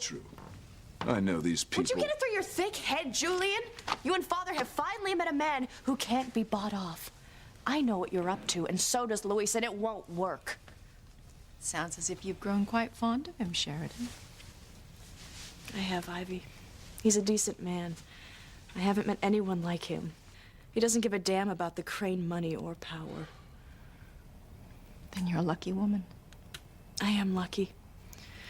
True. I know these people. Would you get it through your thick head, Julian? You and Father have finally met a man who can't be bought off. I know what you're up to, and so does Luis, and it won't work. Sounds as if you've grown quite fond of him, Sheridan. I have, Ivy. He's a decent man. I haven't met anyone like him. He doesn't give a damn about the Crane money or power. Then you're a lucky woman. I am lucky.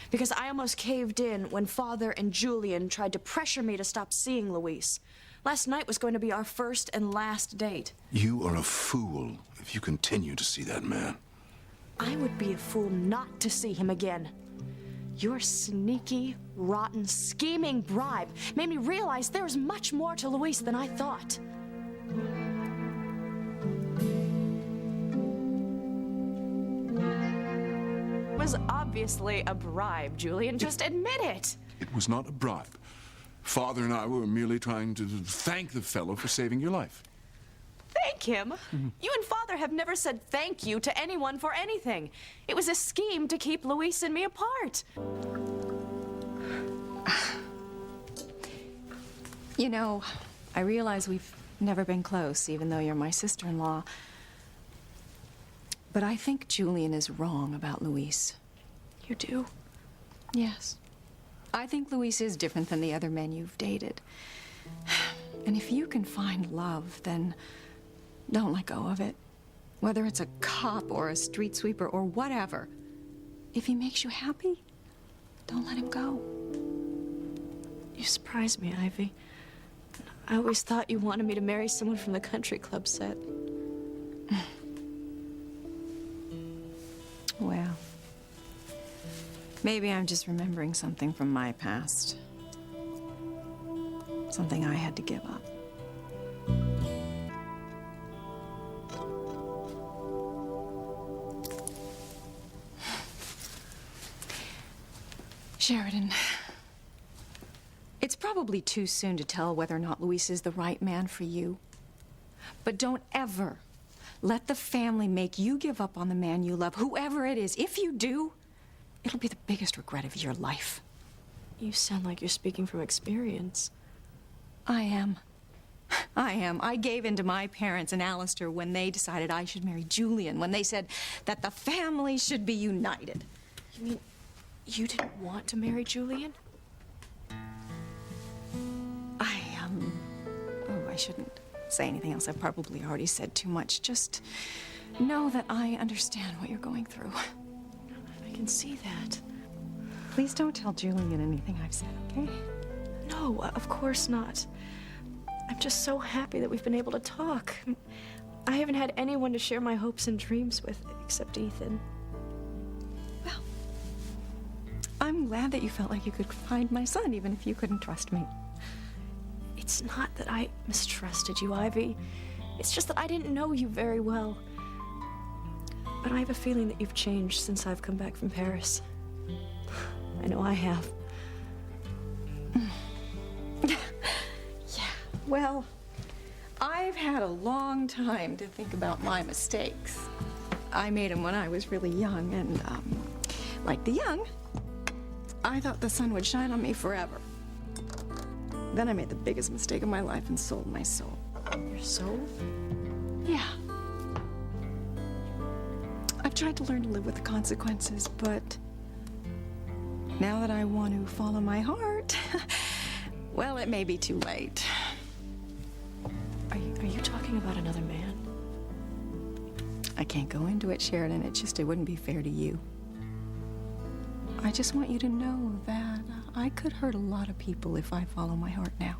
Because I almost caved in when Father and Julian tried to pressure me to stop seeing Luis. Last night was going to be our first and last date. You are a fool if you continue to see that man. I would be a fool not to see him again. Your sneaky, rotten, scheming bribe made me realize there was much more to Luis than I thought. It was obviously a bribe, Julian. Just admit it. It was not a bribe. Father and I were merely trying to thank the fellow for saving your life. Thank him? You and Father have never said thank you to anyone for anything. It was a scheme to keep Luis and me apart. You know, I realize we've never been close, even though you're my sister-in-law. But I think Julian is wrong about Luis. You do? Yes. I think Luis is different than the other men you've dated. And if you can find love, then don't let go of it. Whether it's a cop or a street sweeper or whatever. If he makes you happy, don't let him go. You surprise me, Ivy. I always thought you wanted me to marry someone from the country club set. Well, maybe I'm just remembering something from my past. Something I had to give up. Sheridan, it's probably too soon to tell whether or not Luis is the right man for you. But don't ever let the family make you give up on the man you love, whoever it is. If you do, it'll be the biggest regret of your life. You sound like you're speaking from experience. I am. I am. I gave in to my parents and Alistair when they decided I should marry Julian, when they said that the family should be united. You mean you didn't want to marry Julian? I shouldn't say anything else. I've probably already said too much. Just know that I understand what you're going through. I can see that. Please don't tell Julian anything I've said, okay? No, of course not. I'm just so happy that we've been able to talk. I haven't had anyone to share my hopes and dreams with except Ethan. Well, I'm glad that you felt like you could find my son, even if you couldn't trust me. It's not that I mistrusted you, Ivy. It's just that I didn't know you very well. But I have a feeling that you've changed since I've come back from Paris. I know I have. Yeah, well, I've had a long time to think about my mistakes. I made them when I was really young, and like the young, I thought the sun would shine on me forever. Then I made the biggest mistake of my life and sold my soul. Your soul? Yeah. I've tried to learn to live with the consequences, but now that I want to follow my heart, well, it may be too late. Are you talking about another man? I can't go into it, Sheridan. It wouldn't be fair to you. I just want you to know that I could hurt a lot of people if I follow my heart now.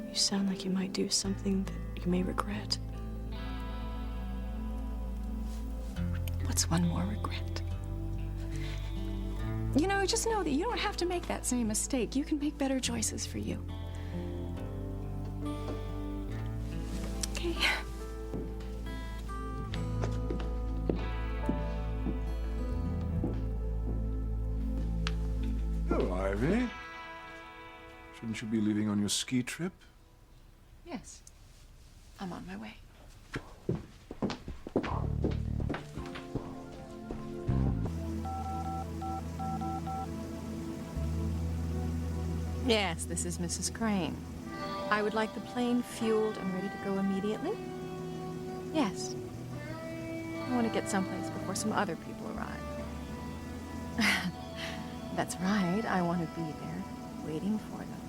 You sound like you might do something that you may regret. What's one more regret? You know, just know that you don't have to make that same mistake. You can make better choices for you. Okay? Hello, Ivy. Shouldn't you be leaving on your ski trip? Yes. I'm on my way. Yes, this is Mrs. Crane. I would like the plane fueled and ready to go immediately. Yes. I want to get someplace before some other people arrive. That's right. I want to be there, waiting for them.